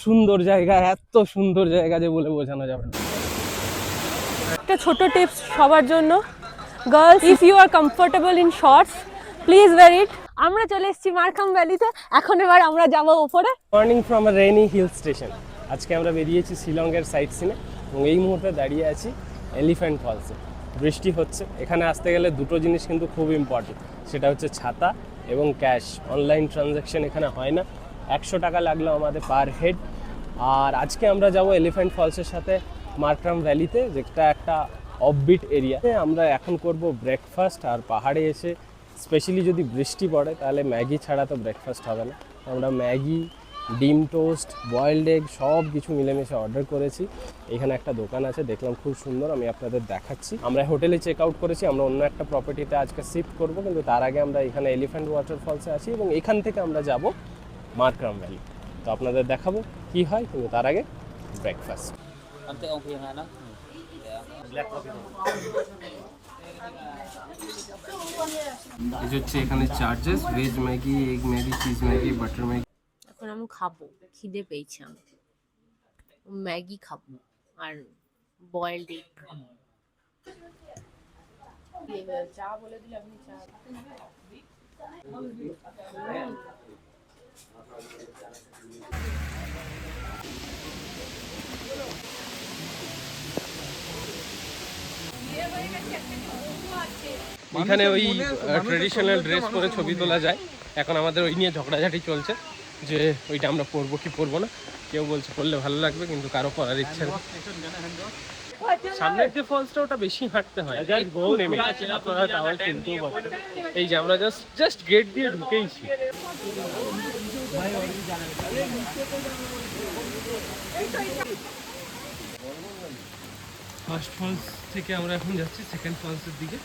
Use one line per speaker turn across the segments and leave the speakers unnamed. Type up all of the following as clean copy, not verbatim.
সুন্দর জায়গা, এত সুন্দর জায়গা যে বলে বোঝানো যাবে না।
একটা ছোট টিপস সবার জন্য, girls if you are comfortable in shorts please wear it. আমরা চলে এসেছি মারখাম ভ্যালিতে, এখন এবার আমরা যাব উপরে।
Morning from a rainy hill station. আজকে আমরা বেরিয়েছি শিলংয়ের সাইট সিনে এবং এই মুহূর্তে দাঁড়িয়ে আছি এলিফ্যান্ট ফলসে। বৃষ্টি হচ্ছে, এখানে আসতে গেলে দুটো জিনিস কিন্তু খুব ইম্পর্টেন্ট, সেটা হচ্ছে ছাতা এবং ক্যাশ। অনলাইন ট্রানজ্যাকশন এখানে হয় না। 100 টাকা লাগলো আমাদের পার হেড। আর আজকে আমরা যাব এলিফ্যান্ট ফলসের সাথে মারখাম ভ্যালিতে, যেটা একটা অফবিট এরিয়া। আমরা এখন করব ব্রেকফাস্ট, আর পাহাড়ে এসে স্পেশালি যদি বৃষ্টি পড়ে তাহলে ম্যাগি ছাড়া তো ব্রেকফাস্ট হবে না। আমরা ম্যাগি, ডিম টোস্ট, বয়েলড এগ সব কিছু মিলেমিশে অর্ডার করেছি। এখানে একটা দোকান আছে, দেখলাম খুব সুন্দর, আমি আপনাদের দেখাচ্ছি। আমরা হোটেলে চেক আউট করেছি, আমরা অন্য একটা প্রপার্টিতে আজকে শিফট করব, কিন্তু তার আগে আমরা এখানে এলিফ্যান্ট ওয়াটারফলসে আছি এবং এখান থেকে আমরা যাব মারখাম ভ্যালি। তো আপনাদের দেখাবো কি হয়, কিন্তু তার আগে ব্রেকফাস্ট। এই হচ্ছে এখানে charges, veg Maggi, egg Maggi, cheese Maggi, butter Maggi.
এখন আমি খাবো, খিদে পেয়েছে, আমি ম্যাগি খাবো আর বয়েলড এগ খাবো। চা বলে দিলে আপনি চা।
এখানে ওই ট্রেডিশনাল ড্রেস পরে ছবি তোলা যায়। এখন আমাদের ওই নিয়ে ঝগড়াঝাটি চলছে যে ওইটা আমরা পরবো কি পরবো না। কেউ বলছে পরলে ভালো লাগবে, কিন্তু কারো পরার ইচ্ছা নেই। সামনের যে ফলসটা ওটা বেশি হাঁটতে হয়, আপনারা টাওয়াল কিনতেও পারছেন। এই যে আমরা জাস্ট গেট দিয়ে ঢুকেইছি। ফার্স্ট ফলস থেকে আমরা এখন যাচ্ছি সেকেন্ড ফলসের দিকে।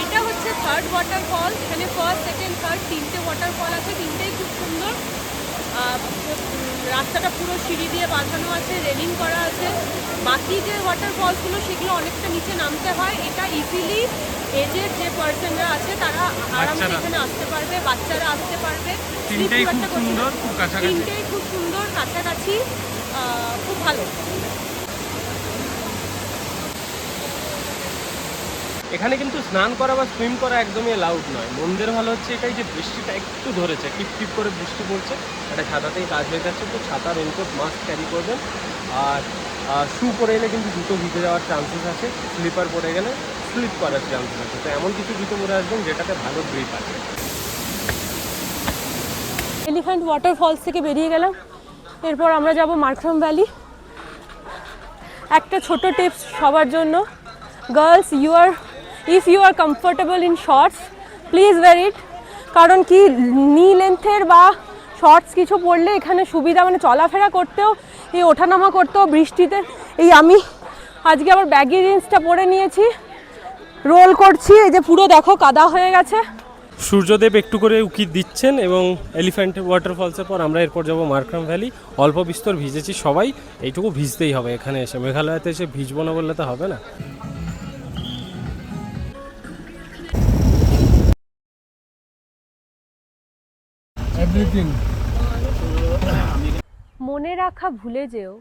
এটা হচ্ছে থার্ড ওয়াটারফল। এখানে ফার্স্ট, সেকেন্ড, থার্ড তিনটে ওয়াটারফল আছে, তিনটেই খুব সুন্দর। রাস্তাটা পুরো সিঁড়ি দিয়ে বাঁধানো আছে, রেলিং করা আছে। বাকি যে ওয়াটারফলসগুলো সেগুলো অনেকটা নিচে নামতে হয়। এটা ইজিলি এজের যে পার্সনরা আছে তারা আরামসে এখানে আসতে পারবে, বাচ্চারা আসতে পারবে। তিনটেই খুব সুন্দর, কাছাকাছি, খুব ভালো।
এখানে কিন্তু স্নান করা বা সুইম করা একদমই অ্যালাউড নয়। মন্দির ভালো হচ্ছে এটাই যে বৃষ্টিটা একটু ধরেছে, টিপ টিপ করে বৃষ্টি পড়ছে, এটা ছাতাতেই কাজ হয়ে যাচ্ছে। তো ছাতা, রেনকোট মাস্ক ক্যারি করবেন। আর শু পরে এলে কিন্তু জুতো ভিজে যাওয়ার চান্সেস আছে, স্লিপার পরে গেলে স্লিপ করার চান্সেস আছে। তো এমন কিছু জুতো পরে আসবেন যেটাতে ভালো গ্রিপ আছে।
এলিফ্যান্ট ওয়াটারফলস থেকে বেরিয়ে গেলাম, এরপর আমরা যাব মারখাম ভ্যালি। একটা ছোট টিপস সবার জন্য, girls if you are comfortable in shorts please wear it. কারণ কি, নি লেন্থের বা শর্টস কিছু পরলে এখানে সুবিধা, মানে চলাফেরা করতেও, এই ওঠানামা করতেও বৃষ্টিতে। এই আমি আজকে আবার ব্যাগি জিন্সটা পরে নিয়েছি, রোল করছি, এই যে পুরো দেখো কাদা হয়ে গেছে।
সূর্যদেব একটু করে উকি দিচ্ছেন এবং এলিফ্যান্ট ওয়াটারফলসের পর আমরা এরপর যাবো মারখাম ভ্যালি। অল্প বিস্তর ভিজেছি সবাই, এইটুকু ভিজতেই হবে এখানে এসে। মেঘালয়তে এসে ভিজবো না বললে তো হবে না।
মনে রাখা ভুলে যেও,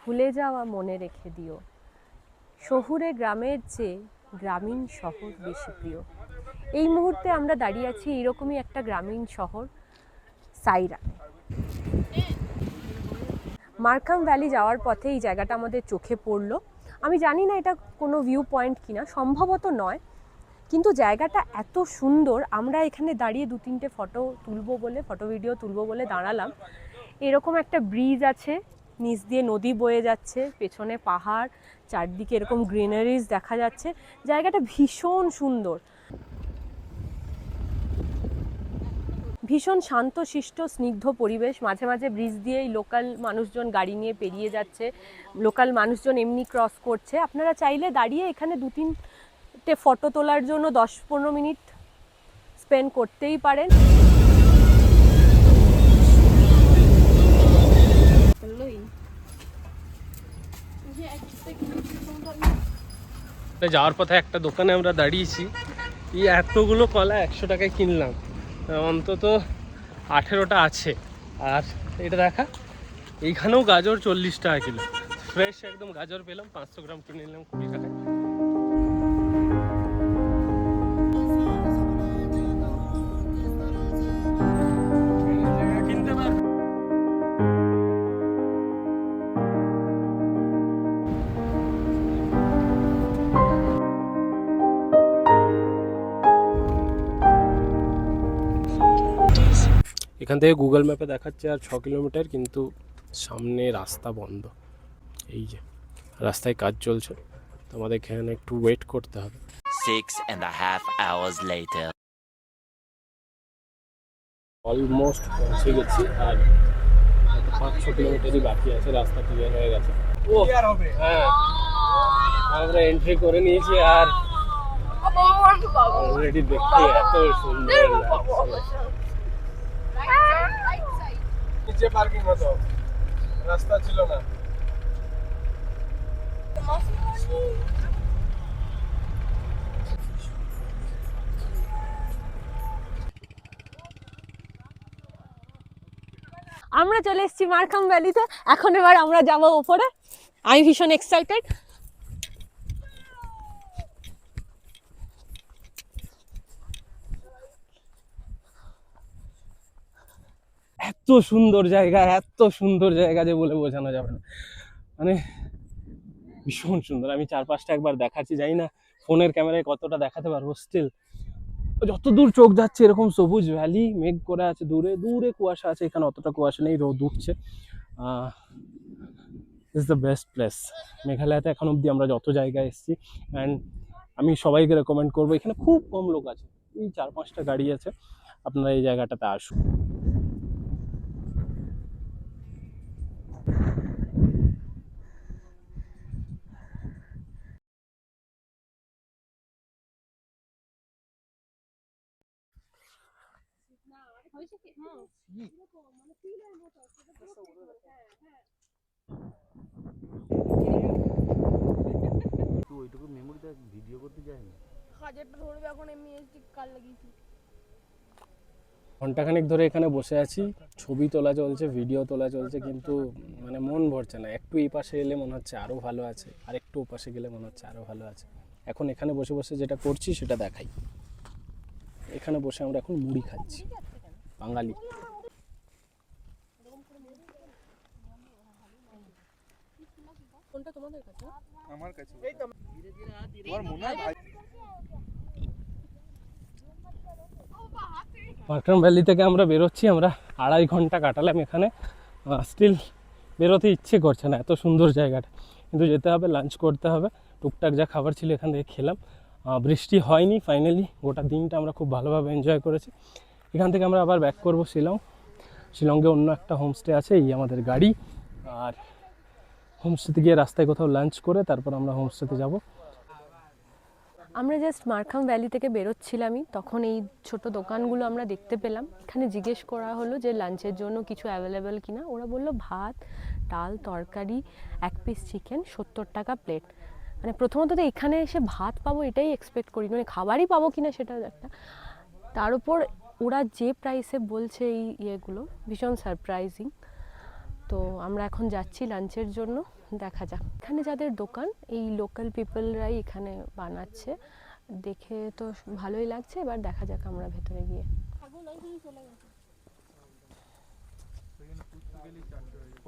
ভুলে যাওয়া মনে রেখে দিও। শহুরে গ্রামের চেয়ে গ্রামীণ শহর বেশি প্রিয়। এই মুহূর্তে আমরা দাঁড়িয়ে আছি এরকমই একটা গ্রামীণ শহর, সাইরানে। মারখাম ভ্যালি যাওয়ার পথে এই জায়গাটা আমাদের চোখে পড়লো। আমি জানি না এটা কোনো ভিউ পয়েন্ট কিনা, সম্ভবত নয়, কিন্তু জায়গাটা এত সুন্দর। আমরা এখানে দাঁড়িয়ে দু তিনটে ফটো ভিডিও তুলবো বলে দাঁড়ালাম। এরকম একটা ব্রিজ আছে, নিচ দিয়ে নদী বয়ে যাচ্ছে, পেছনে পাহাড়, চারদিকে এরকম গ্রিনারিজ দেখা যাচ্ছে। জায়গাটা ভীষণ সুন্দর, ভীষণ শান্তশিষ্ট স্নিগ্ধ পরিবেশ, মাঝে মাঝে ব্রিজ দিয়েই লোকাল মানুষজন গাড়ি নিয়ে পেরিয়ে যাচ্ছে, লোকাল মানুষজন এমনি ক্রস করছে। আপনারা চাইলে দাঁড়িয়ে এখানে 2-3টে ফটো তোলার জন্য 10-15 মিনিট স্পেন্ড করতেই পারেন।
যাওয়ার পথে একটা দোকানে আমরা দাঁড়িয়েছি, এই এতগুলো কলা 100 টাকায় কিনলাম, অন্তত 18টা আছে। আর এটা দেখা, এইখানেও গাজর 40 টাকা কিলো, ফ্রেশ একদম গাজর পেলাম। 500 গ্রাম কিনে নিলাম 20 টাকায়। কিনতে পারবো। এখান থেকে গুগল ম্যাপে দেখাচ্ছে আর 6 কিলোমিটার, কিন্তু সামনে রাস্তা বন্ধ। এই যে রাস্তায় কাজ চলছে, তো আমাদের এখানে একটু ওয়েট করতে হবে।
6.5 hours later.
অলমোস্ট পৌঁছে গেছি, আর 5-6 কিলোমিটারই বাকি আছে, রাস্তা ক্লিয়ার হয়ে গেছে। ও হ্যাঁ, আমরা এন্ট্রি করে নিয়েছি, আর অলরেডি দেখতে এত সুন্দর লাগছে। নিচে পার্কিং হতো, রাস্তা ছিল না।
আমরা চলে এসেছি মারখাম ভ্যালিতে, এখন এবার আমরা যাবো ওপরে। আমি ভীষণ এক্সাইটেড।
এত সুন্দর জায়গা, এত সুন্দর জায়গা যে বলে বোঝানো যাবে না, মানে ভীষণ সুন্দর। আমি 4-5টা একবার দেখাচ্ছি, জানি না ফোনের ক্যামেরায় কতটা দেখাতে পারবো, স্টিল যত দূর চোখ যাচ্ছে এরকম সবুজ ভ্যালি, মেঘ করে আছে, দূরে দূরে কুয়াশা আছে, এখানে অতটা কুয়াশা নেই, রোদ উঠছে। ইজ দ্য বেস্ট প্লেস মেঘালয়তে এখন অবধি আমরা যত জায়গায় এসেছি। অ্যান্ড আমি সবাইকে রেকমেন্ড করবো, এখানে খুব কম লোক আছে, এই 4-5টা গাড়ি আছে, আপনারা এই জায়গাটাতে আসুন।
ওইটুকু মেমোরিতে ভিডিও করতে যায় না,
হাজারটা ধরবে এখন এমনি এসডি কার্ড লাগিয়েছি।
ঘন্টাখানিক ধরে এখানে বসে আছি, ছবি তোলা চলছে, ভিডিও তোলা চলছে, কিন্তু মানে মন ভরছে না। একটু এই পাশে এলে মনে হচ্ছে আরও ভালো আছে, আর একটু ও পাশে গেলে মনে হচ্ছে আরও ভালো আছে। এখন এখানে বসে বসে যেটা করছি সেটা দেখাই। এখানে বসে আমরা এখন মুড়ি খাচ্ছি, বাঙালি।
কোনটা তোমাদের কাছে?
আমার কাছে তোমার মনে হয় ভাই।
মারখাম ভ্যালি থেকে আমরা বেরোচ্ছি, আমরা 2.5 ঘন্টা কাটালাম এখানে, স্টিল বেরোতে ইচ্ছে করছে না, এত সুন্দর জায়গাটা। কিন্তু যেতে হবে, লাঞ্চ করতে হবে, টুকটাক যা খাবার ছিল এখান থেকে খেলাম। বৃষ্টি হয়নি, ফাইনালি গোটা দিনটা আমরা খুব ভালোভাবে এনজয় করেছি। এখান থেকে আমরা আবার ব্যাক করবো শিলংয়ে অন্য একটা হোমস্টে আছে, এই আমাদের গাড়ি। আর হোমস্টেতে গিয়ে রাস্তায় কোথাও লাঞ্চ করে তারপর আমরা হোমস্টেতে যাব।
আমরা জাস্ট মারখাম ভ্যালি থেকে বেরোচ্ছিলামই, তখন এই ছোট দোকানগুলো আমরা দেখতে পেলাম। এখানে জিজ্ঞেস করা হলো যে লাঞ্চের জন্য কিছু অ্যাভেলেবেল কিনা। ওরা বললো ভাত, ডাল, তরকারি, 1 পিস চিকেন, 70 টাকা প্লেট। মানে প্রথমত তো এখানে এসে ভাত পাবো এটাই এক্সপেক্ট করি, মানে খাবারই পাবো কিনা সেটা একটা। তার উপর ওরা যে প্রাইসে বলছে এই ইয়েগুলো ভীষণ সারপ্রাইজিং। তো আমরা এখন যাচ্ছি লাঞ্চের জন্য, দেখা যাক। এখানে যাদের দোকান, এই লোকাল পিপলরাই এখানে বানাচ্ছে, দেখে তো ভালোই লাগছে। এবার দেখা যাক আমরা ভেতরে গিয়ে।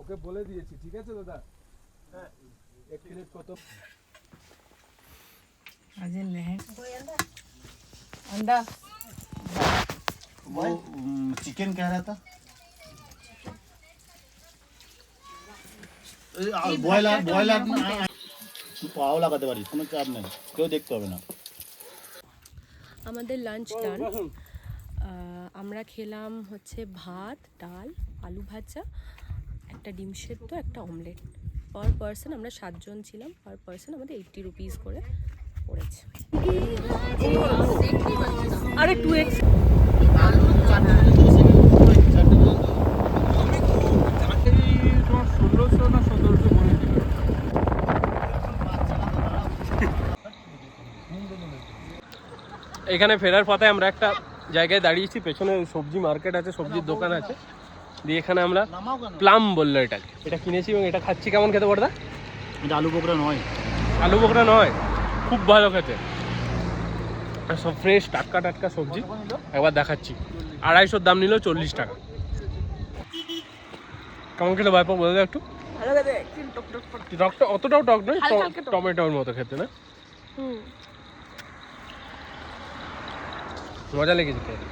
ওকে বলে দিয়েছি, ঠিক আছে দাদা? হ্যাঁ, 1 প্লেট কত?
अंडा
वो चिकन कह रहा था, বয়লার পাও লাগাতে পারিস, কোনো চাপ নেই, কেউ দেখতে হবে না।
আমাদের লাঞ্চ ডান। আমরা খেলাম হচ্ছে ভাত, ডাল, আলু ভাজা, একটা ডিম সেদ্ধ, একটা অমলেট। পার পার্সন আমরা 7 জন ছিলাম, পার পার্সন আমাদের 80 রুপিস করে পড়েছে। আরে 2x
তোমার 1600 না 1700 মনে ছিল।
এখানে ফেরার পথে আমরা একটা জায়গায় দাঁড়িয়েছি, পেছনে সবজি মার্কেট আছে, সবজির দোকান আছে। দিয়ে এখানে আমরা প্লাম বললো এটাকে, এটা কিনেছি এবং এটা খাচ্ছি। কেমন খেতে বড়দা?
এটা আলু বোকরা নয়,
আলু বোকরা নয়, খুব ভালো খেতে, আর সব ফ্রেশ টাটকা টাটকা সবজি। একবার দেখাচ্ছি, 250 দাম নিল, 40 টাকা। কেমন খেতে ভাইপো বলে দাও একটু। টকটা অতটাও টক নয়, টমেটোর মতো খেতে না? মজা লেগেছে খেতে।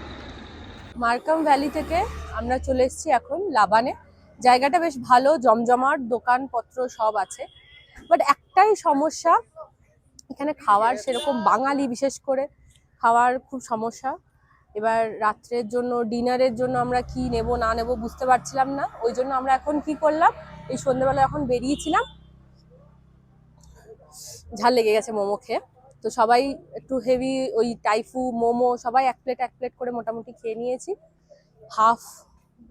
মার্কাম ভ্যালি থেকে আমরা চলে এসেছি এখন লাবানে। জায়গাটা বেশ ভালো, জমজমাট, দোকানপত্র সব আছে। বাট একটাই সমস্যা, এখানে খাওয়ার সেরকম, বাঙালি বিশেষ করে খাওয়ার খুব সমস্যা। এবার রাত্রের জন্য, ডিনারের জন্য আমরা কি নেব না নেব বুঝতে পারছিলাম না। ওই জন্য আমরা এখন কি করলাম, এই সন্ধ্যেবেলা এখন বেরিয়েছিলাম, ঝাল লেগে গেছে মোমো খেয়ে। তো সবাই একটু হেভি ওই টাইফু মোমো সবাই এক প্লেট করে মোটামুটি খেয়ে নিয়েছি।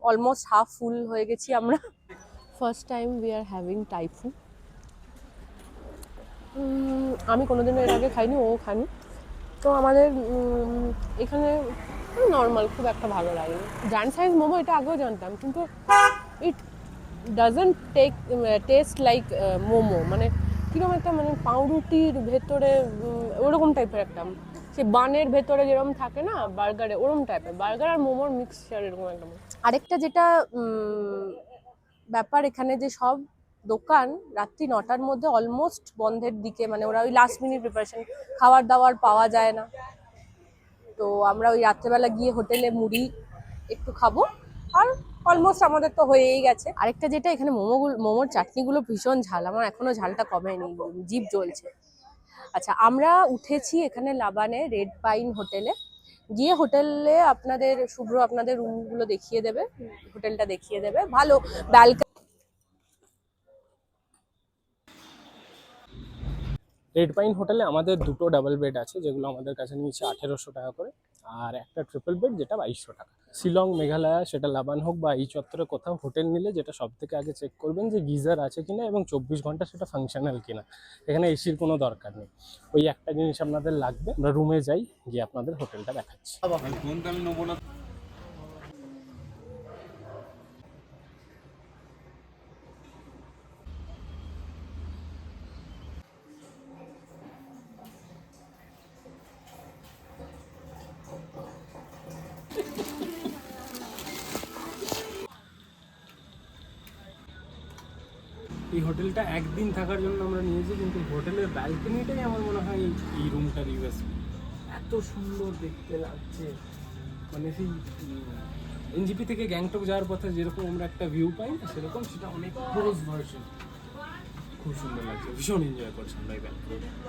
অলমোস্ট হাফ ফুল হয়ে গেছি আমরা। First time we are having টাইফু। আমি কোনোদিনও এর আগে খাইনি, ও খানি। তো আমাদের এখানে নর্মাল, খুব একটা ভালো লাগেনি। জায়ান্ট সাইজ মোমো এটা আগেও জানতাম, কিন্তু it doesn't test like momo. মানে কীরকম একটা, মানে পাউরুটির ভেতরে ওরকম টাইপের একটা, সেই বানের ভেতরে যেরকম থাকে না বার্গারে, ওরকম টাইপের। বার্গার আর মোমোর মিক্সচার এরকম একটা। আরেকটা যেটা ব্যাপার, এখানে যে সব দোকান রাত্রি 9টার মধ্যে অলমোস্ট বন্ধের দিকে, মানে ওরা ওই লাস্ট মিনিট প্রিপারেশন, খাবার দাবার পাওয়া যায় না। তো আমরা ওই রাত্রেবেলা গিয়ে হোটেলে মুড়ি একটু খাবো, আর অলমোস্ট আমাদের তো হয়েই গেছে। আরেকটা যেটা, এখানে মোমোর চাটনিগুলো ভীষণ ঝাল, আমার এখনো ঝালটা কমেনি, জিভ জ্বলছে। আচ্ছা, আমরা উঠেছি এখানে লাবানে রেড পাইন হোটেলে। গিয়ে হোটেলে আপনাদের শুভ্র আপনাদের রুমগুলো দেখিয়ে দেবে, হোটেলটা দেখিয়ে দেবে, ভালো ব্যালকনি।
রেড পাইন হোটেলে আমাদের 2টো ডাবল বেড আছে, যেগুলো আমাদের কাছে নিয়েছে 1800 টাকা করে, আর একটা ট্রিপল বেড যেটা 2200 টাকা। শিলং, মেঘালয়, সেটা লাবান হোক বা এই চত্বরে কোথাও হোটেল নিলে যেটা সব থেকে আগে চেক করবেন যে গিজার আছে কিনা এবং 24 ঘন্টা সেটা ফাংশনাল কিনা। এখানে এসির কোনো দরকার নেই। ওই একটা জিনিস আপনাদের লাগবে। আমরা রুমে যাই, গিয়ে আপনাদের হোটেলটা দেখাচ্ছি।
কোনটা আমি নেবো না।
এই হোটেলটা একদিন থাকার জন্য আমরা নিয়েছি, কিন্তু হোটেলের ব্যালকনিটাই আমার মনে হয় এই রুমটার ইউএসপি। এত সুন্দর দেখতে লাগছে, মানে সেই এনজিপি থেকে গ্যাংটক যাওয়ার পথে যেরকম আমরা একটা ভিউ পাই না, সেরকম সেটা অনেক ক্লোজ ভার্সন। খুব সুন্দর লাগছে, ভীষণ এনজয় করছি আমরা এই ব্যালকনি।